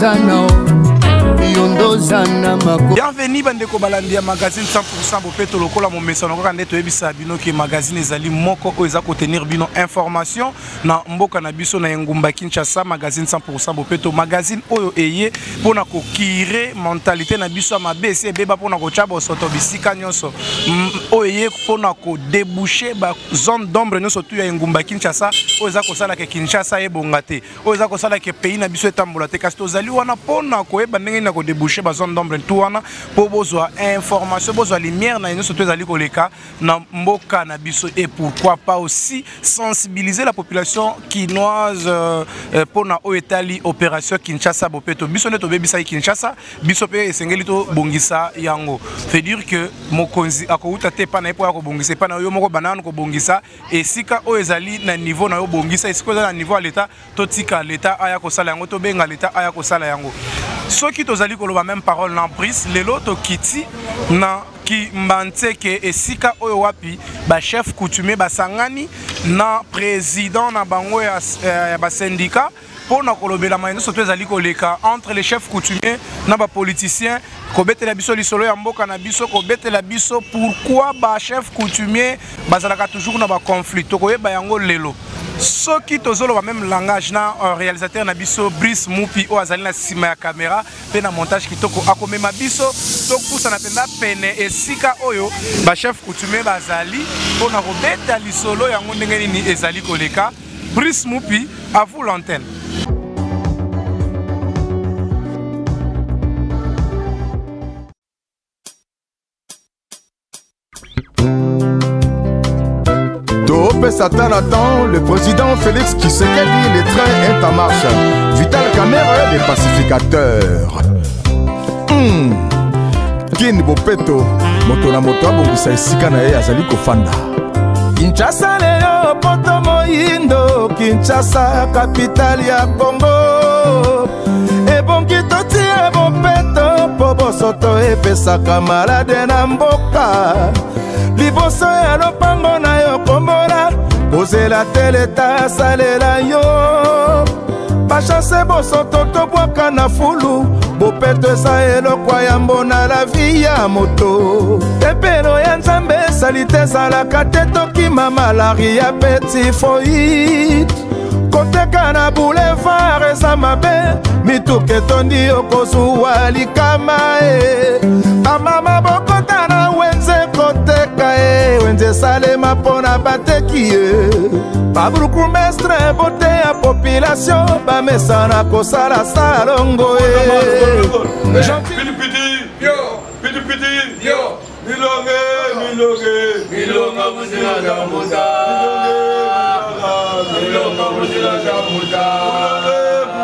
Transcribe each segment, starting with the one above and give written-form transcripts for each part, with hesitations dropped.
Zana Bienvenue bandeko balandi ya magazine 100% bopeto lokola mo mesano ko kande to ebisa bino ke magazine ezali moko o eza ko tenir bino information na mboka na biso na Ngumba Kinshasa. Magazine 100% bopeto magazine oyo eye pona ko kire mentalité na biso mabe se beba pona ko chaba soto bisika nyonso oye pona ko déboucher ba zone d'ombre nyonso tu ya Ngumba Kinshasa o eza ko sala ke Kinshasa e bongate o eza ko sala ke pays na biso etambola te kasi tozali wana pona ko eba ndenge na ko déboucher ba zone d'ombre tout wana pour besoin information besoin lumière na nyonso tu ezali ko leka na mboka na biso et pourquoi pas aussi sensibiliser la population quinoise pona o etali opération Kinshasa bopeto biso ne to bebisa Kinshasa biso pe esengeli to bongisa yango fait dire que mokonzi akouta te pa na po ya ko bongisa pa na yo moko banana ko bongisa et sika o ezali na niveau na yo bongisa esiko na niveau à l'état to tika l'état aya ko sala yango to benga l'état aya ko sala yango soki tozali ko loba même parole na prise lelo to kiti na ki mbanteke esika oyo wapi ba chef coutumier basangani na président na bango ya ba syndicat pour na kolobela maino soto ezali koleka entre les chefs coutumiers na ba politiciens ko betela biso lisolo ya mboka na biso ko betela biso pourquoi ba chef coutumier bazalaka toujours na ba conflit to koyeba yango lelo soki tozolo ba même langage na réalisateur na biso Brice Mupi o azali na sima ya caméra pe na montage kitoko akomema biso to kusa na penda pene esika oyo ba chef coutumier bazali pona ko beta lisolo yango ndenge nini ezali koleka. Brice Mupi, à vous l'antenne. Satan attend le président Félix Tshisekedi, le train est en marche. Vital Kamerhe, des pacificateurs. Kin Bopeto, moto na moto abongisa esika na ye azali kofanda. Kinshasa leo poto moyindo, Kinshasa capitale ya Congo. Ebongi totia Bopeto, po bosoto epesaka malade na mboka. Liboso ya lopango na yo kombola ozela teleta salela yo bachase bosoto tobwaka na fulu bopeto eza elokwa ya mbona la vie ya moto tepelo ya nzambe esali te ezalaka te tokima malaria petit foit koteka na boulevard eza mabe mituke tondi okozuwa likama bamama bokota na wenze koteka wenze salema pona bateki babruku mestre bote ya population bamesana kosala salongo Milonga musila jamuta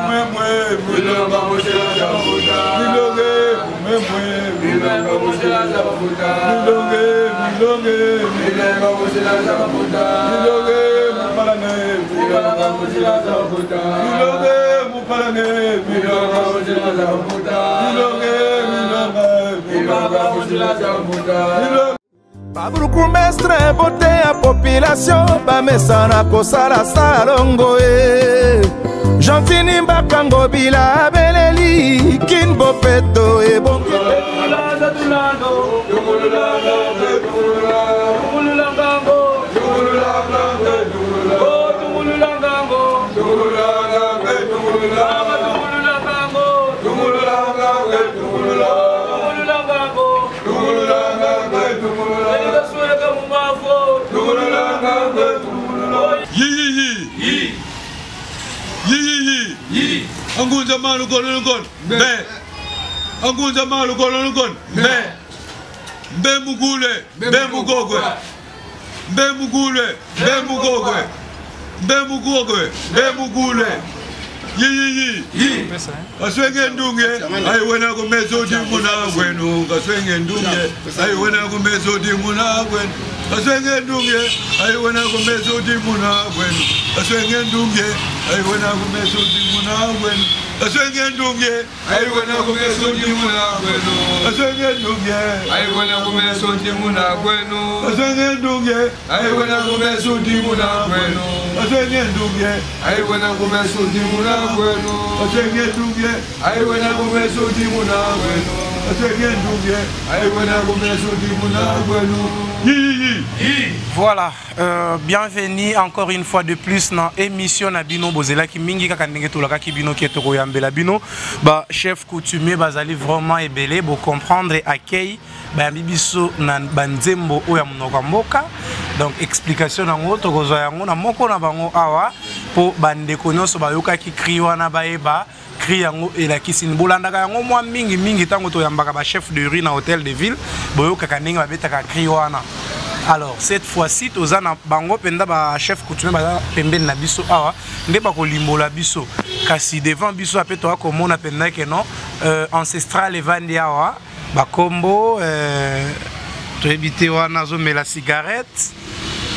Milonga musila jamuta Milonga musila jamuta Milonga musila jamuta Milonga musila jamuta Milonga musila jamuta babruku mestre bote ya population bamesana kosala salongo Jean-Fini Mbakango bila beleli Kin Bopeto ebongi Angunza malu kolon be Angunza malu kolon be mugule be mugogwe be mugule be mugogwe be mugogwe be mugule yi aswenge ndunge ai wena ko meso di muna wenu aswenge ndunge ai wena ko meso di muna wenu aswenge ndunge ai wena ko meso di muna wenu aswenge ndunge ai wena ko meso di muna wenu Asenge ndunge aiwana kumeso ndimuna kwenu Asenge ndunge aiwana kumeso ndimuna kwenu Asenge ndunge aiwana kumeso ndimuna kwenu Asenge ndunge aiwana kumeso ndimuna kwenu Asenge ndunge aiwana kumeso ndimuna kwenu Asenge ndunge aiwana kumeso ndimuna kwenu. Voilà, bienvenue encore une fois de plus dans l'émission Nabino Bozela qui mingi kaka ndenge tolaka ki bino ki toko yambela bino ba chef coutumier bazali vraiment ebelé bo comprendre et accueil ba bibiso na banzembo oya munoko mboka. Donc explication nango tokozo yango na moko na bango awa po bandeko nyonso bayoka ki kriwa na baeba cri yango elakisi bolandaka yango mwa mingi tango toyambaka ba chef de rue na hôtel de ville boyoka kanenge babetaka cri wana. Alors cette fois-ci tozana bango penda ba chef coutumier ba pembeni na biso awa nde ba kolimbola biso kasi devant biso ape to akomona penda ke non ancestral evandi awa ba kombo to ebite wana zo mela cigarette.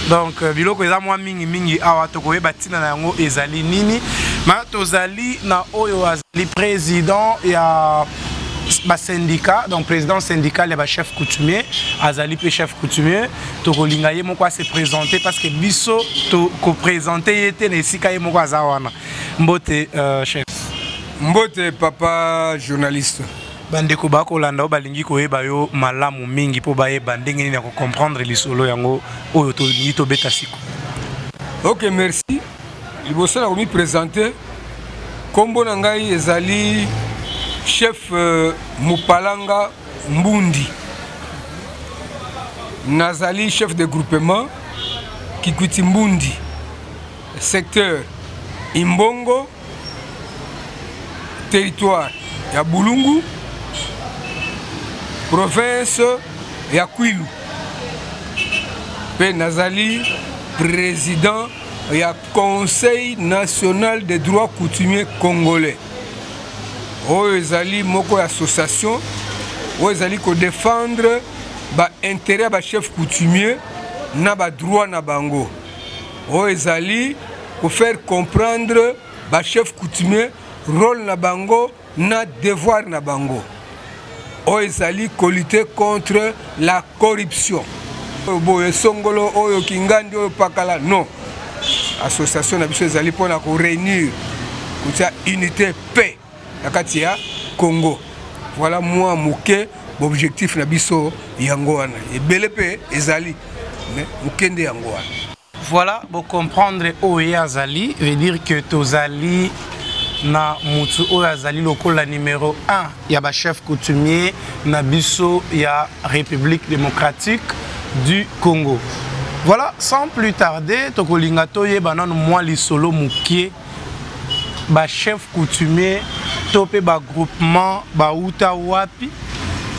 Donc biloko eza mwa mingi awa tokoyeba tina na yango ezali nini ma tozali na oyo azali président ya ba syndicat, donc président syndical et ba chef coutumier azali pe chef coutumier tokolinga ye moko se présenter parce que biso to ko présenter yete na esika ye moko azawana mbote chef mbote papa journaliste bandeko bakolanda balingi koyeba yo malamu mingi po bayeba ndenge nini ya ko comprendre lisolo yango oyo to yito beta siko. OK, merci. Liboso na komi présenter kombo na ngai ezali chef Mupalanga Mbundi. Nazali chef de groupement Kikwiti Mbundi, secteur Imbongo, territoire ya Bulungu, province ya Kwilu. Pe nazali président ya Conseil national des droits coutumiers congolais. Oyo ezali moko association oyo ezali ko défendre ba intérêt ba chef coutumier na ba droit na bango. Oyo ezali ko faire comprendre ba chef coutumier rôle na bango na devoir na bango. Oyo ezali ko lutter contre la corruption. Boye songolo oyo kingandi oyo pakala non. Association na biso ezali pona ko réunir kutia unité paix Akatia Congo. Voilà moi moké objectif na biso yango wana. Ebelepe ezali mais mokende yango wana. Voilà, pour comprendre oye azali veut dire que tozali na mutu oye azali lokola numéro 1 ya ba chef coutumier na biso ya République démocratique du Congo. Voilà, sans plus tarder tokolinga toye banano moi lisolo mukie ba chef coutumier topé ba groupement ba uta wapi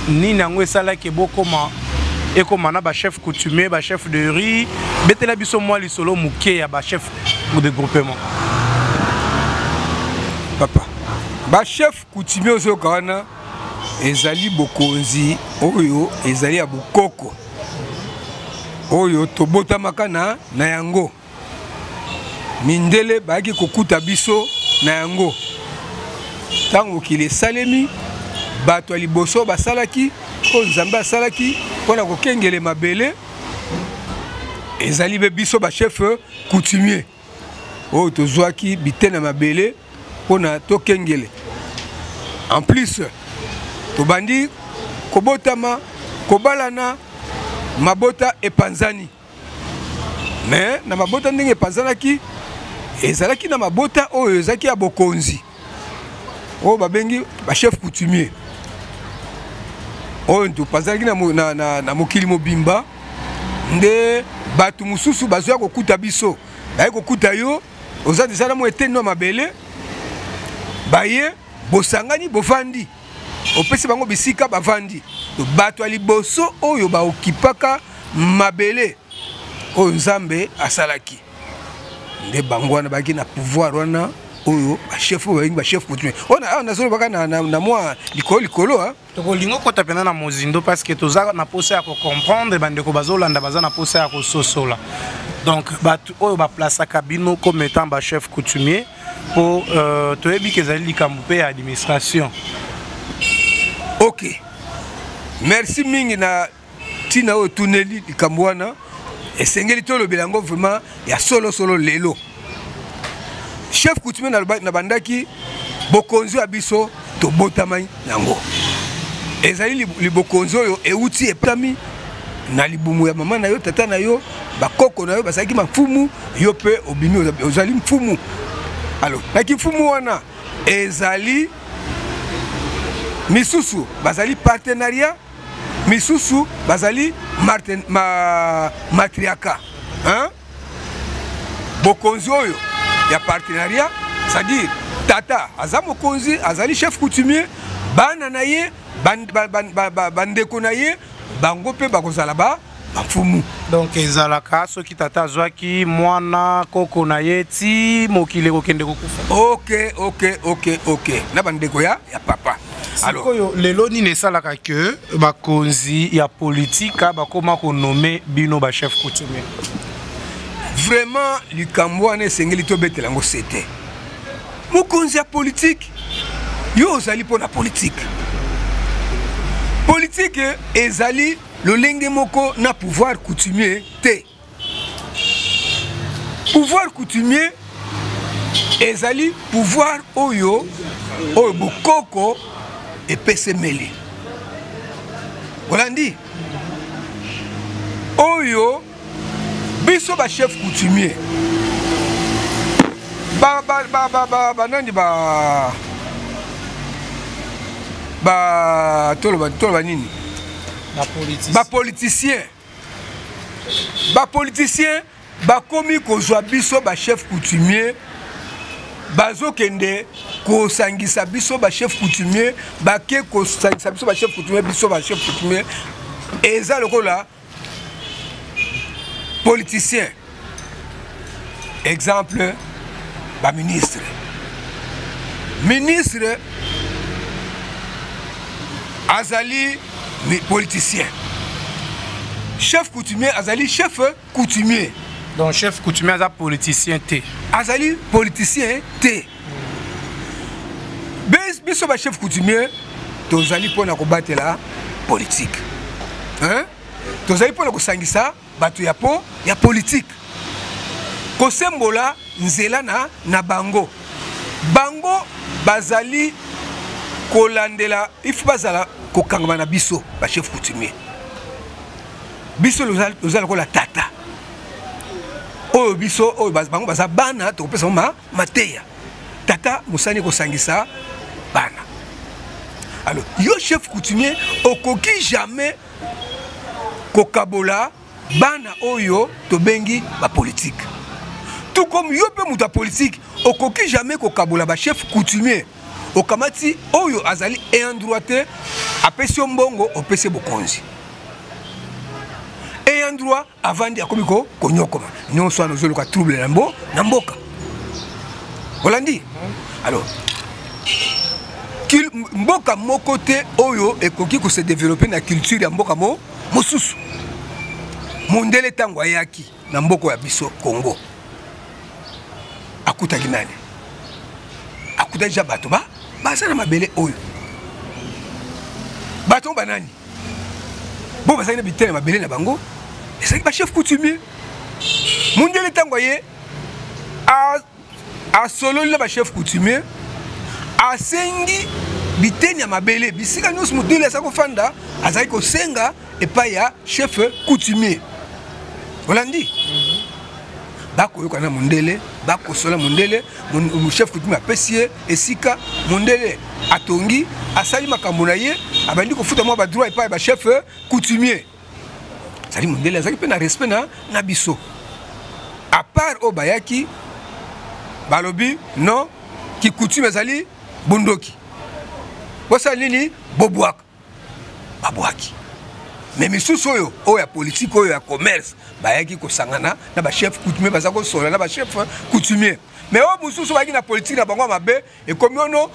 ni nango esala ke bokoma ekoma na ba chef coutumier ba chef de rue betela biso moi lisolo muke ya ba chef de groupement papa ba chef coutumier ozo kana ezali bokonzi oyo ezali ya bokoko oyo tobota makana na yango mindele baaki kokuta biso na yango tango kile salemi bato liboso basalaki ko nzambe asalaki pona ko kengele mabele ezali be biso ba chef coutumier o tozwaki bitena mabele pona to kengele en plus to bandi kobotama kobalana mabota epanzani mais na mabota ndenge epanzanaki ezalaki na mabota oyo ezaki ya bokonzi oyo babengi ba chef coutumier oyo topazalaki na mokili mobimba nde bato mususu bazoya kokuta biso baye kokuta yo oza deja na mo eteni na mabele baye bosangani bovandi opesi bango bisika bavandi bato ya liboso oyo baokipaka mabele oyo nzambe asalaki nde bango wana baki na pouvoir wana oyo ba chef oyo ba chef coutumier ona nazolo baka na moi likolo hein tokolingo kota pena na mozindo parce que toza na posa ya ko comprendre bandeko bazolanda baza na posa ya ko sosola donc bato oyo ba place kabino comme étant ba chef coutumier pour toyebi kezali likambo pe administration. Ok. Merci mingi na tina o tuneli likambo wana. Esengeli to lobelango vraiment ya solo lelo. Chef coutumier na bandaki bokonzi abiso to botamai nango. Ezali libokonzi oyo euti epami na libumu ya mama na yo tata na yo bakoko na yo basaki mafumu yo pe obimi ozali mfumu. Alors naki mfumu wana ezali misusu bazali partenariat misusu bazali matriaka hein bokonzi oyo ya partenariat c'est-à-dire tata azamo konzi azali chef coutumier bana na ye bandeko na ye bango pe bakozala ba mafumu. Donc ezalaka soki tata azwaki mwana koko na ye ti mokile kokende kokufa. Ok na bandeko ya papa. Alors lelo ni nesalaka que bakonzi ya politika bakoma ko nommer bino ba chef coutumier. Vraiment likambo wana esengeli to betela ngo c'était mokonzi ya politique yo ozali pona politique ezali lolenge moko na pouvoir coutumier te. Pouvoir coutumier ezali pouvoir oyo bokoko epesemeli. Olandi oyo biso ba chef coutumier nani toloba nini politicien bakomi kozwa biso ba chef coutumier bazokende kosangisa biso ba chef coutumier bake kosangisa biso ba chef coutumier biso ba chef coutumier eza lokola politicien. Exemple ba ministre azali politicien. Chef coutumier azali chef coutumier. Donc chef coutumier azali politicien te. Azali politicien te. Biso ba chef coutumier tozali pona ko batela politique. Hein? Tozali pona ko sangisa batu ya politique. Kosembola nzela na bango bazali kolandela ifu bazala kokangama na biso ba chef coutumier biso lozala kola tata oyo biso oyo bango baza bana to pesa mateya tata musani kosangisa bana. Alors yo chef coutumier okoki jamais kokabola bana oyo to bengi ba politique. Tout comme yo pe muta politique okoki jamais kokabola ba chef coutumier okamati oyo azali ayant droit te apesi mbongo opesi bokonzi ayant droit avandi akomiko konyokoma nyonso anozolo ka trouble na mboka. Olandi alors mboka moko te oyo ekoki ko se développer na culture ya mboka mosusu mondele tango ayaki na mboko ya biso Congo akutaki nani akutaki ja bato baza na mabele oyo bato banani bo bazali na bitene mabele na bango ezali ba chef coutumier mondele tango ye a solo le ba chef coutumier asengi bitene ya mabele bisika nyonso modele sa ko fanda azali ko senga epai ya chef coutumier. Olandi bako yoka na mondele bako sola mondele mon chef coutumier apesie esika mondele atongi asali makambo na ye abandi ko futa mo ba droit epai ba chef coutumier sali mondele azali pe na respect na biso à part o bayaki balobi non ki coutume azali bondoki bosa nini bobwaka babwaki. Mais misusu oyo ya politique oyo ya commerce bayaki kosangana na ba chef coutumier baza ko sola na ba chef coutumier. Mais o mususu bayaki na politique na bango mabe e komiono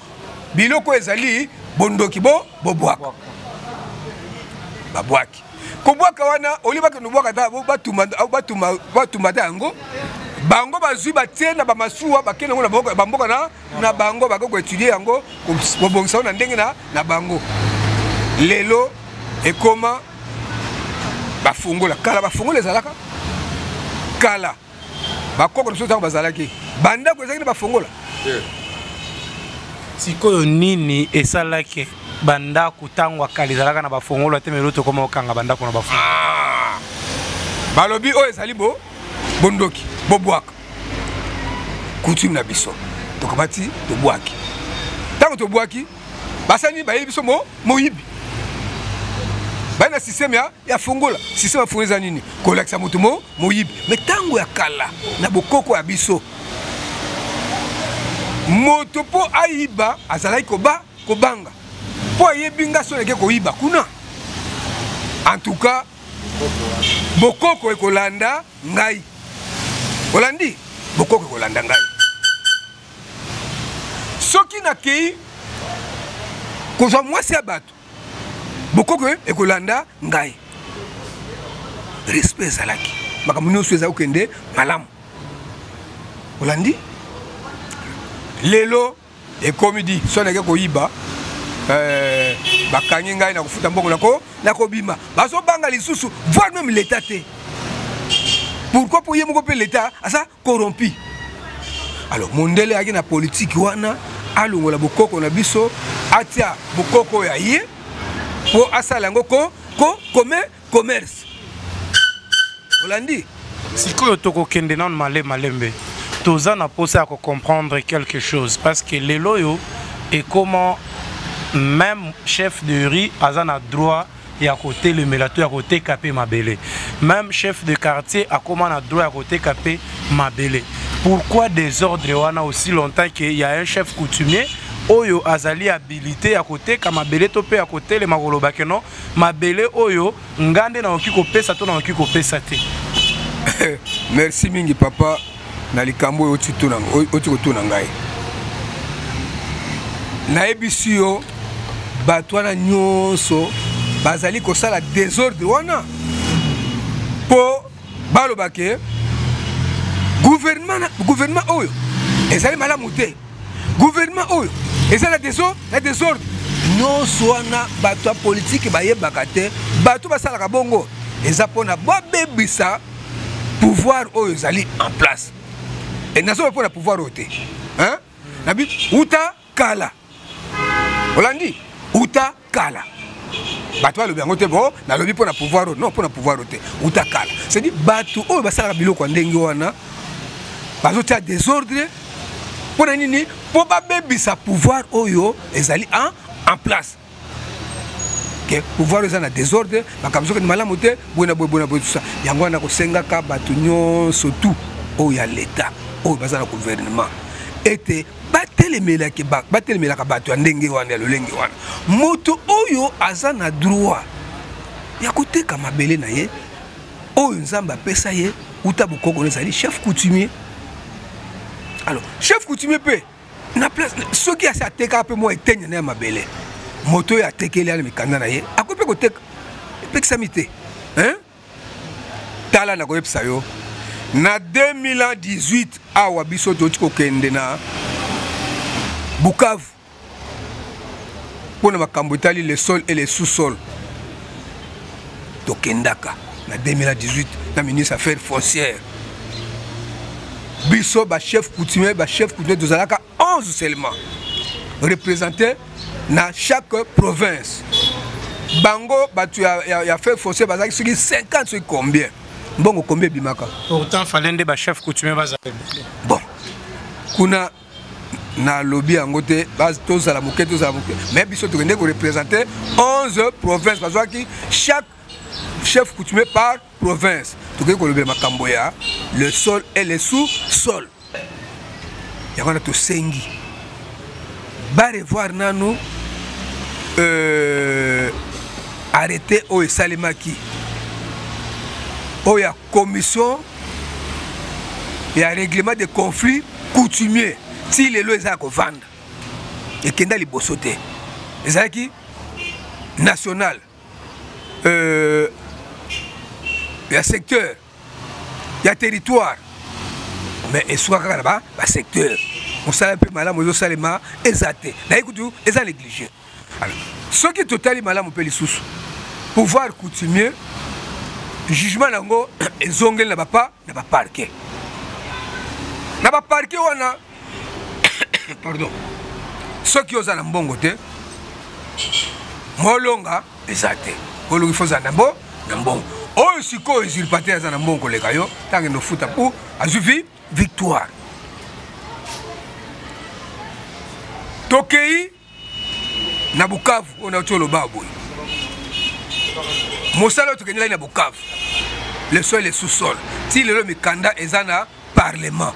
biloko ezali bondoki bobwaka babwaki kobwaka wana olibaka no bwaka ta batuma yango bango bazui batie na bamasuwa bakende ngo na bamboka na bango bakoko étudier yango kobongisa na ndenge na bango lelo ekoma bafungola kala bafungola ezalaka kala bakoko na sotango bazalaki banda ko ezalaki bafungola sikoyo nini esalaki banda kutangwa kala ezalaka na bafungola te melo to koma okanga banda ko na bafungola balobi o ezali bondoki bobwaka coutume na biso tokabati tobwaki tango tobwaki basani bayebi biso moyibi bana système ya fungola système ya fungola nini kolakisa moto moyibi mais tango ya kala na bokoko ya biso moto po ayiba azalaki kobanga po ayebi nga so neke koyiba kuna en tout cas bokoko ekolanda ngai olandi bokoko ekolanda ngai soki nakei kozwa mwasi ya bato bokoko ekolanda ngai respect ezalaki makambo nyonso ezali kokende malamu olandi lelo ekomi di so nake koyiba bakangi ngai na kofuta mbongo nakobima bazobanga lisusu voire même l'état te pourquoi pour ye moko pe l'état asa corrompu alors mondele aki na politique wana alongola bokoko na biso atia bokoko ya ye po asala yango commerce olandi sikoyo tokokende nano malembe toza na posa ya comprendre quelque chose parce que lelo yo et comment même chef de riz aza na droit ya côté le melato ya côté capé mabele même chef de quartier a comment na droit ya côté capé mabele pourquoi désordre wana aussi longtemps qu'il y a un chef coutumier oyo azali habilité à côté kamabele to pe à côté le makolo bakeno mabele oyo ngande na okiko pesa to na okiko pesa te merci mingi papa na likambo oti kotuna ngai na ebisi yo bato wana nyonso bazali kosala désordre wana po balobake gouvernement oyo ezali malamu te gouvernement oyo ezali na désordre nyonso wana bato ya politike bayebaka te bato basalaka bongo eza mpona babebisa pouvoir oyo ezali en place et nazoba mpona pouvoir oyo te nabi uta kala olandi uta kala bato balobi yango te bo nalobi mpona pouvoir oyo non mpona pouvoir oyo te uta kala c'est-à-dire bato oyo basalaka biloko ya ndenge wana bazotia désordre mpona nini mpo babebisa pouvoir oyo ezali en place ke pouvoir eza na désordre makambo soki ni malamu te boye tout ça yango wana kosengaka bato nyonso tout oyo ya l'état oyo baza na gouvernement ete batelemelaka bato ya ndenge wana ya lolenge wana moto oyo aza na droit ya koteka mabele na ye oyo nzambe apesa ye uta bokoko ezali chef coutumier alors chef coutumier pe na place soki asi atekaka mpe mwa etenya na ya mabele moto oyo atekeli ana mikanda na ye akoki mpe koteka epekisami te tala na koyebisa yo na 2018 awa biso toti kokende na Bukavu mpona makambo etali le sol et le sous-sol tokendaka na 2018 na ministre affaires foncières biso chef coutumier tozalaka 11 seulement représenté na chaque province bango bato ya affaires foncières bazalaki soki 50 soki combien mbongo combien bimaka pourtant fallait nde chef coutumier bazali bon kuna na lobby yango te tozala moke mais biso tokende ko représenter 11 provinces bazwaki chaque chef coutumier par province tokende ko lobela makambo ya le sol et le sous-sol yango na tosengi ba revoir nanu arrêté oyo esalemaki oyo ya commission ya règlement de conflits coutumier si lelo eza kovanda ekenda liboso te ezalaki national ya secteur ya territoire mais esuka kaka na ba secteur mosala mpe malamu ezosalema eza te naye kutu eza négligé. Alors soki totali malamu mpe lisusu pouvoir coutumier jugement nango ezongeli na baparke wana pardon soki oza na mbongo te molonga eza te olongi fo oza na mbongo oyo sikoyo usurpateur aza na mbongo koleka yo ntange nofuta mpo azwi victoire. Tokei na Bukavu on a tout le baboy. Mosala tokeni na Bukavu. Le sol est sous-sol. Si le mikanda ezana parlement.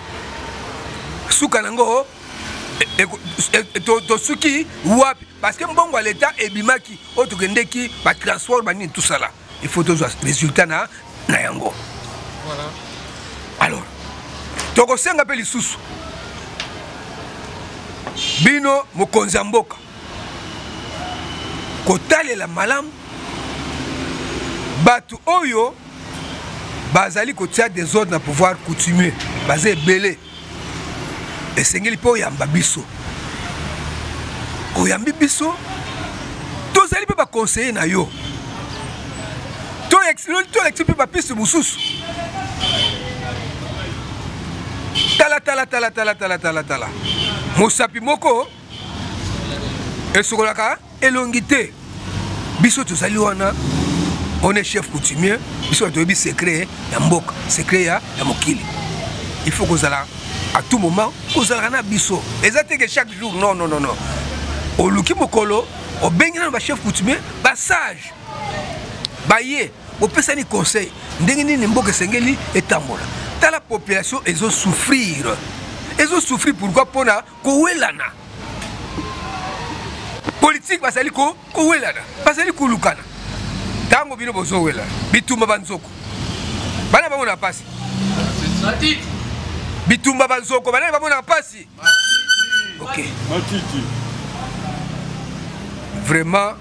Soukanango to suki wapi parce que mbongo à l'état ebimaki otogendeki ba transport bani tout ça là. Il faut toujours résultat na yango. Voilà. Alors toko senga pe lisusu. Bino mokonzi ya mboka kotalela malamu bato oyo bazali kotia désordre na pouvoir coutumier baza ebele esengeli mpe oyamba biso oyambi biso tozali mpe baconseiller na yo toleki mpe bapiste mosusu tala mosapi moko esokolaka elongi te biso tozali wana on est chef coutumier biso toyebi secret ya mboka secret ya mokili il faut kozala à tout moment kozalaka na biso eza te que chaque jour non oluki mokolo obengana ba chef coutumier ba sage baye bopesani conseil ndenge nini mboka esengeli etambola tala population ezo souffrir pourquoi pona kowelana politique basali kowelana basali kulukana tango bino bozowela bitumba banzoko bana bango na pasi bitumba banzoko bana bango na pasi ok vraiment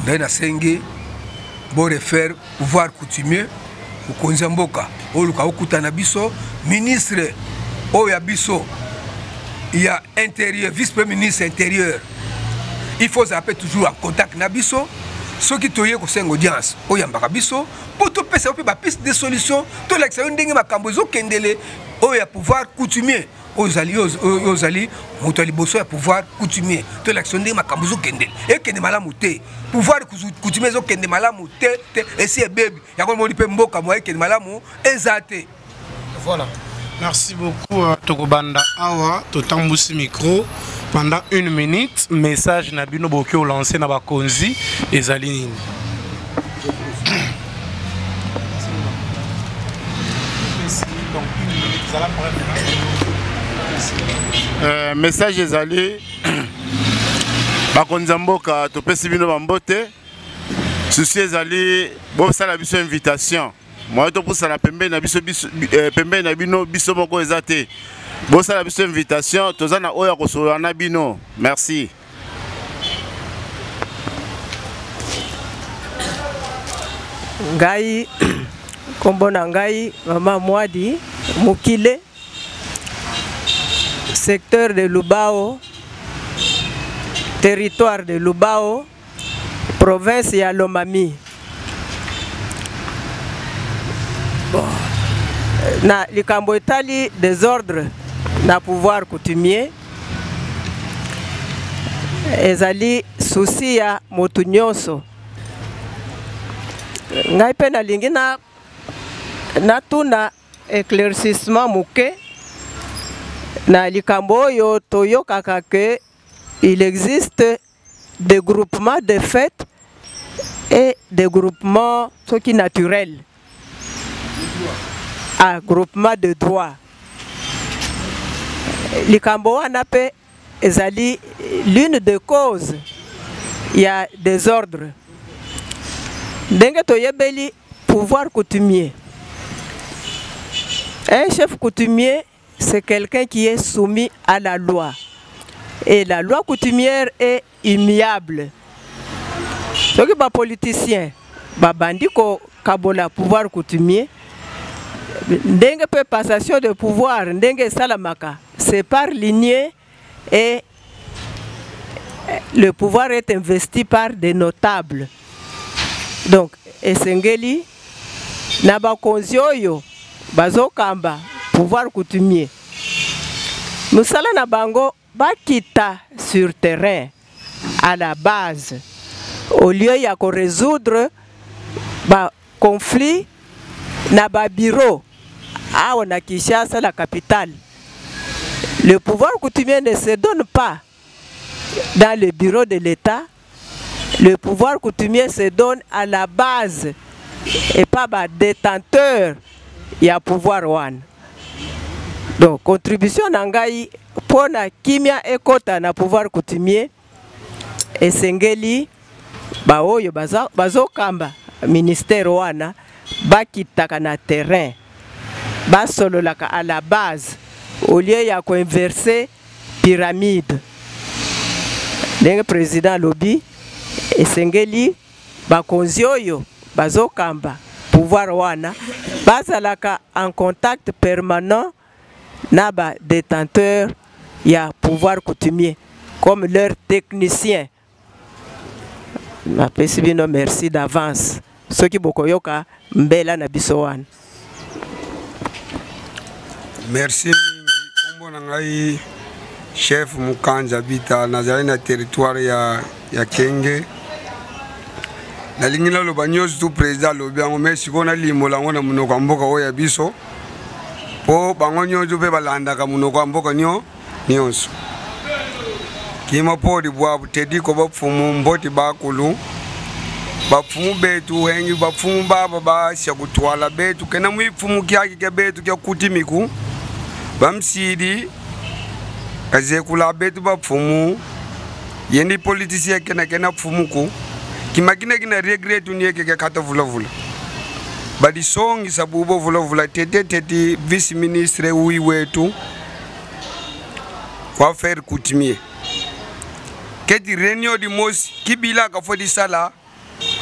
ndena sengi bo refaire pouvoir coutumier ukonza mboka oluka okutana biso ministre oya biso il y a intérieur vice-premier ministre intérieur il faut zapper toujours en contact na biso ceux qui toye ko sengo audience oyambaka biso poto pesa pe ba piste de solution to l'examen ndenge makambo ezokendele oya pouvoir coutumier ozali moto liboso ya pouvoir coutumier to l'action ndenge makambo ezokendele ekende malamu te pouvoir coutumier ezokende malamu te esi ebebi yango moni pe mboka mo ekende malamu ezate. Voilà. Merci beaucoup Tokobanda Awa, Totambusi micro pendant 1 minute. Message Nabino Bokyo lancé na bakonzi ezali nini? Message ezali bakonzi mboka topesi bino bambote souci ezali bo sala biso invitation. Moi to pour ça la pembe na biso pembe na bino biso moko ezate bo sala biso invitation tozana oya kosola na bino. Merci. Ngai kombona ngai mama Mwadi Mukile secteur de Lubao territoire de Lubao province ya Lomami. Na likambo etali désordre na pouvoir coutumier ezali souci ya motu nyonso. Ngai pe nalingi na tuna éclaircissement muke na likambo oyo toyokaka ke il existe des groupements de fêtes et des groupements soki naturels. Un groupement de droit. Likambo wana pe ezali l'une des causes il y a des ordres. Ndenge toyebeli pouvoir coutumier. Un chef coutumier c'est quelqu'un qui est soumis à la loi. Et la loi coutumière est immuable. Ce qui est politicien, bandi ko kabola pouvoir coutumier ndenge pe passation de pouvoir ndenge salamaka c'est par lignée et le pouvoir est investi par des notables. Donc esengeli na bakonzi oyo bazokamba pouvoir coutumier musala na bango bakita sur terrain à la base au lieu ya ko résoudre ba conflit na ba bureau awa na Kinshasa la capitale. Le pouvoir coutumier ne se donne pas dans le bureau de l'État. Le pouvoir coutumier se donne à la base et pas ba détenteur ya pouvoir one. Donc contribution nangai pona kimia ekota na pouvoir coutumier esengeli ba oyo bazokamba ministère wana bakitaka na terrain basololaka à la base au lieu ya ko inverser pyramide. Le président lobi esengeli bakonzi oyo bazokamba pouvoir wana bazalaka en contact permanent na ba détenteur ya pouvoir coutumier comme leur technicien. Mapesi bino merci d'avance soki bokoyoka mbela na biso wana. Merci mingi kombo na ngai chef Mukanja Bita nazali na territoire ya Kenge. Na lingina lo banyozi tu président lo biango merci kona limola ngona munoko mboka oya biso. Po bango nyonzo pe balanda ka munoko mboka nyonso. Kima po di bwa tedi ko bafumu mboti bakulu. Bafumu betu hengi bafumu baba ba shakutwala betu kena mwifumu kyaki ke betu kya kutimiku. Bamsidi kazekula betu bafumu yendi politicien kena fumuku kimakine kina regret unieke ke kata vula badi songi sabubo vula tete vice ministre ui wetu kwa faire coutumier keti réunion di mos kibila ka fodi sala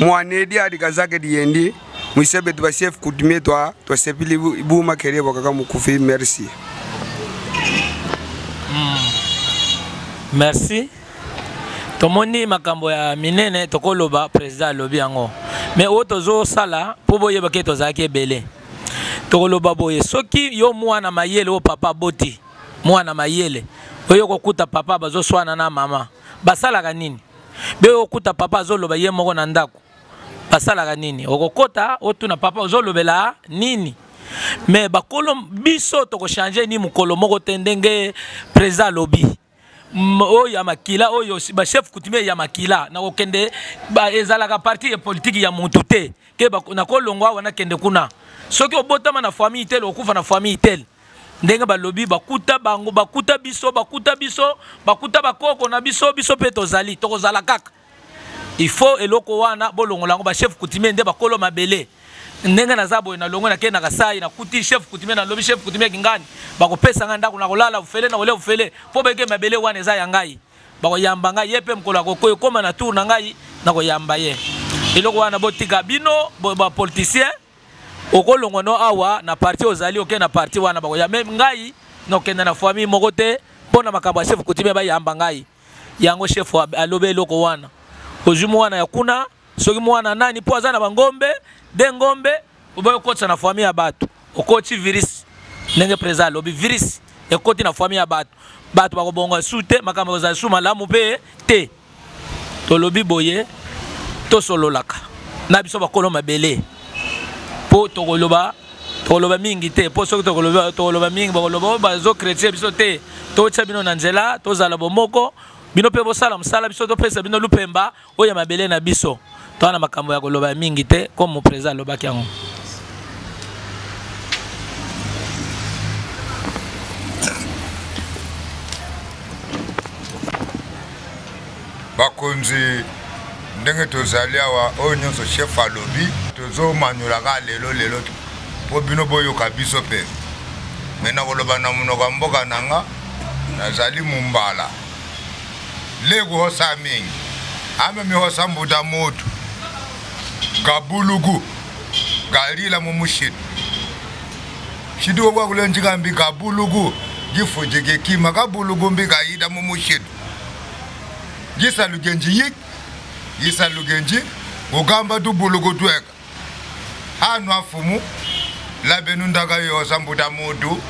mwanedi adi kazake di yendi mwisebe tu chef coutumier toi sepili buma kere bokaka mukufi merci. Merci. Tomoni makambo ya minene tokoloba président lobi yango. Mais otozo sala po boye baketo zake belé. Tokoloba boye soki yo mwana mayele o papa boti. Mwana mayele. Oyo kokuta papa bazo swana na mama. Basala ka nini? Be okuta papa zoloba ye moko na ndako. Basala ka nini? Okokota otuna papa zolobela nini? Mais bakolo biso toko changer ni mukolo moko tendenge président lobi. Oyo ya makila oyo ba chef coutumier ya makila na okende ba ezalaka parti politique ya mutu te ke na kolongwa wana kende kuna soki obotama na famille tel okufa na famille tel ndenge balobi bakuta bango bakuta biso bakuta bakoko na biso pe tozali tokozala kaka il faut eloko wana bolongola ngo ba chef coutumier nde bakolo mabele ndenge na zabo na longo na kena kasai na kuti chef coutumier na lobi chef coutumier kingani bakopesa nganda kuna kolala ufele na ole ufele po beke mabele wana eza ya ngai bakoyamba ngai yepe mkola kokoyo koma na tour na ngai na koyamba ye eloko wana botika bino ba politicien okolongo no awa na parti ozali oke na parti wana bakoyamba ngai no kenda na famille moko te pona makaba chef coutumier ba yamba ngai yango chef alobe eloko wana ojumu wana yakuna soki mwana nani po azana bangombe de ngombe uboyo kotsa na famille ya batu okoti virus ndenge président lobi virus ekoti na famille ya batu bakobonga sute makambo za suma lamu pe te to lobi boye to sololaka na biso bakolo mabele po to koloba mingi te po soki to koloba mingi bakoloba bazo chrétien biso te to tsa bino na nzela to zala bomoko bino pe bosala msala biso to pesa bino lupemba oya mabele na biso to na makambo ya koloba mingi te comme mo président lobaki yango. Bakonzi ndenge tozali awa oyo nyonso chef alobi tozomanyolaka lelo po bino boyoka biso pe me na koloba na monoko mboka nanga nazali mumbala lego hosa mingi ame mi hosa mbuda moto kabulugu galila mumushit shidu kwa kulenjika mbika bulugu gifujike kima ka bulugu mbika ida mumushidu gisa lugenji yik gisa lugenji ugamba tu bulugu tweka hanu afumu labenu ndaga yosa mbuda mudu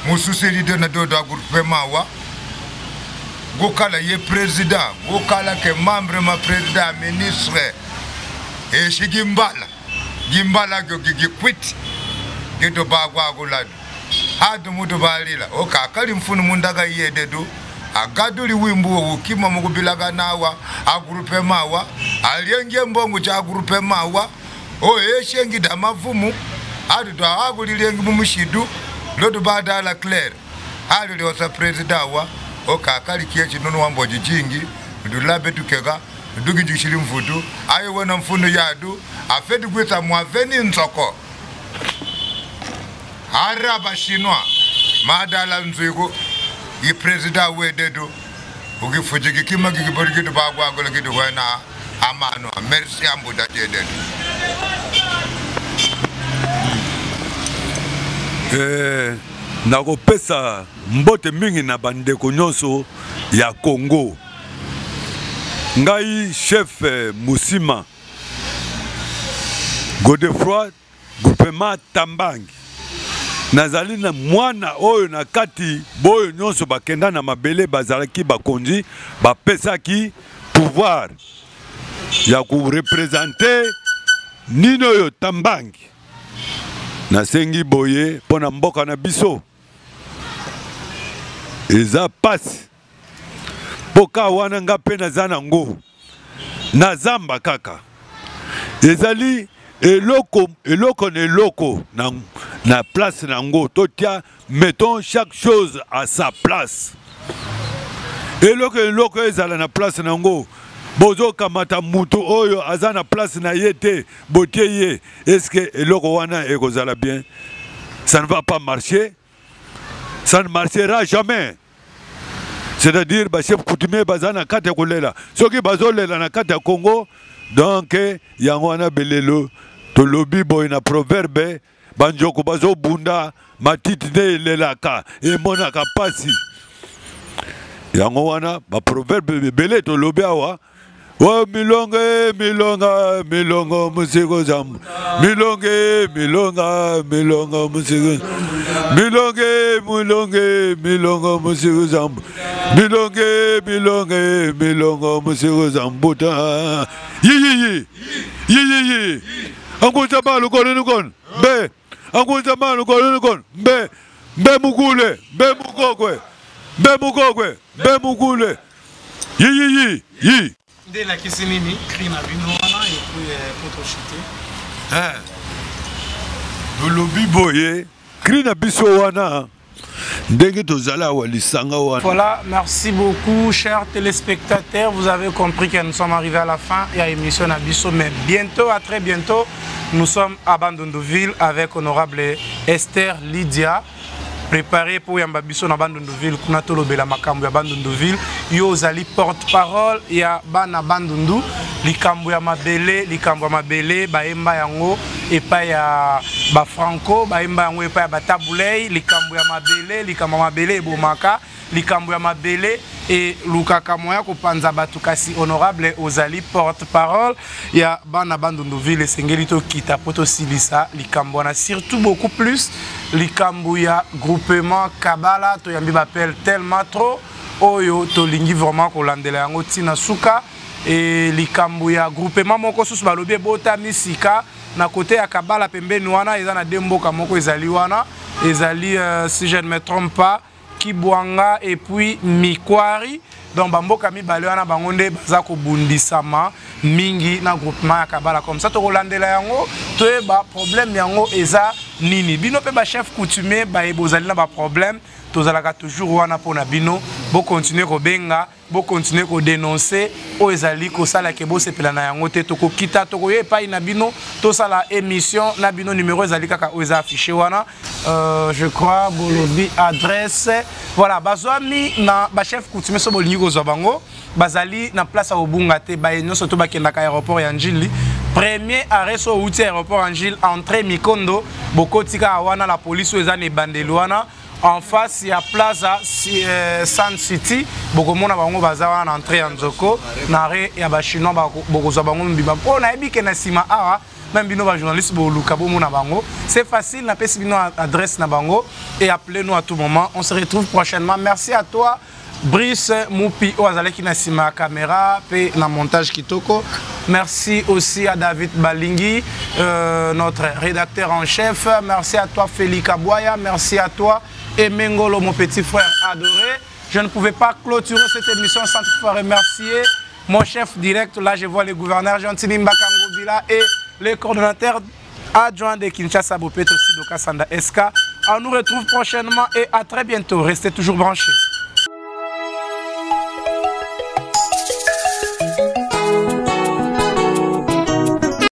mususiri dona dodo agurpe mawa gokala ye président gokala ke membre ma président ministre e shigimbala gimbala go gikwit gedo bagwa goladu hadu mudu balila okakali mfunu mundaga yededu agaduli wimbu ukima mukubilaga nawa agrupe mawa alienge mbongo cha agrupe mawa o eshengi da mavumu adu do agulilengi mumushidu lodu badala claire adu le osa president wa okakali kiechi nono wambo jingi dulabe tukega dugi jishiri mfutu ayo wena mfunu yadu afedi gweta mwaveni nzoko araba shinwa madala nzuiko i president wededo ugifujiki kima giborgido bagwa golagido wena amano merci ambuda dededo nakopesa mbote mingi na bandeko nyonso ya Congo. Ngai chef Musima Godefroy groupement Tambangi nazali na mwana oyo na kati boyo nyonso bakenda na mabele bazalaki bakonzi bapesaki pouvoir ya ku représenter nino yo Tambangi nasengi boye pona mboka na biso eza pasi boka wana nga pe naza nango na zamba kaka ezali eloko na eloko na place nango totia mettons chaque chose à sa place eloko ezala na place nango bozo kamata mutu oyo aza na place na yete botie ye est-ce que eloko wana ekozala bien? Ça ne va pas marcher, ça ne marchera jamais. C'est-à-dire ba chef coutumier bazana kate kolela soki bazolela na kate Congo donc yango wana belelo to lobi boy na proverbe banjoko bazo bunda matiti ne lelaka e monaka pasi yango wana ba proverbe belé to lobi awa wa milonga musiko zambu milonga musiko milonga musiko zambu milonga musiko zambu ta yi angoza balu kon be angoza balu kon be mugule be mugule yi Dès la Kissinini, Krina Binouana et puis Potrochité. Le lobby boye, Krina Bissowana, Dengue Zala Walisanga. Voilà, merci beaucoup, chers téléspectateurs. Vous avez compris que nous sommes arrivés à la fin. Il y a émission à Bisso, mais bientôt, à très bientôt, nous sommes à Bandunduville avec honorable Esther Lydia. Préparé pour Yambabiso na Bandunduville, Kunatolo Bela Makambu ya Bandunduville, yo zali porte-parole ya Bana Bandundu, likambu ya mabele, baemba yango, epa ya ba Franco, baemba yango epa ya Batabulei, likambu ya mabele, ebomaka, likambu ya mabele, et Lukaka Moya Kopanza Batukasi honorable ozali porte-parole ya Bana Bandunduville, Sengelito Kita Poto Silisa, likambu na surtout beaucoup plus, likambu ya groupement Kabala to yambi bapel tellement trop oyo to lingi vraiment kolandela yango tina suka et likambu ya groupement moko susu balobi bota misika na côté ya Kabala pembeni wana eza na demboka moko ezali wana ezali si je ne me trompe pas Kibwanga et puis Mikwari donc bamboka mibale wana bangonde baza ko bundisama mingi na groupement ya Kabala comme ça to kolandela yango to ba problème yango eza nini bino pe ba chef coutumier ba ebozali na ba problème tozalaka toujours wana pona bino bo continuer ko benga bo continuer ko dénoncer o ezali ko sala ke bo sepela na yango te to ko kita to ko yepa ina bino to sala émission na bino numéro ezali kaka o eza affiché wana je crois bolobi adresse voilà bazwami na ba chef coutumier so bolingi ko zwa bango bazali na place a obunga te ba nyonso to bakenda ka aéroport ya Njili Premier arrêt sur outil aéroport Angile, entrée Mikondo, Bokotika Awana, la police ou les Bandelouana. En face, il y a Plaza Sun City, Bokomona Bango Bazawa, entrée en Zoko, Nare et Abachino, Bokozabango Mbimba. On a émis que Nassima Awa, même bino ba journaliste bo Lukabo Mona Bango. C'est facile, n'a pas bino adresse na Bango et appelez-nous à tout moment. On se retrouve prochainement. Merci à toi. Brice Moupi Oazaleki Nassima caméra et na montage Kitoko. Merci aussi à David Balingui, notre rédacteur en chef. Merci à toi Félix Abouaya. Merci à toi Emengolo, mon petit frère adoré. Je ne pouvais pas clôturer cette émission sans te remercier mon chef direct. Là, je vois le gouverneur Jean-Tini Mbakangobila et le coordonnateur adjoint de Kinshasa Bopeto Sidoka Sanda SK. On nous retrouve prochainement et à très bientôt. Restez toujours branchés.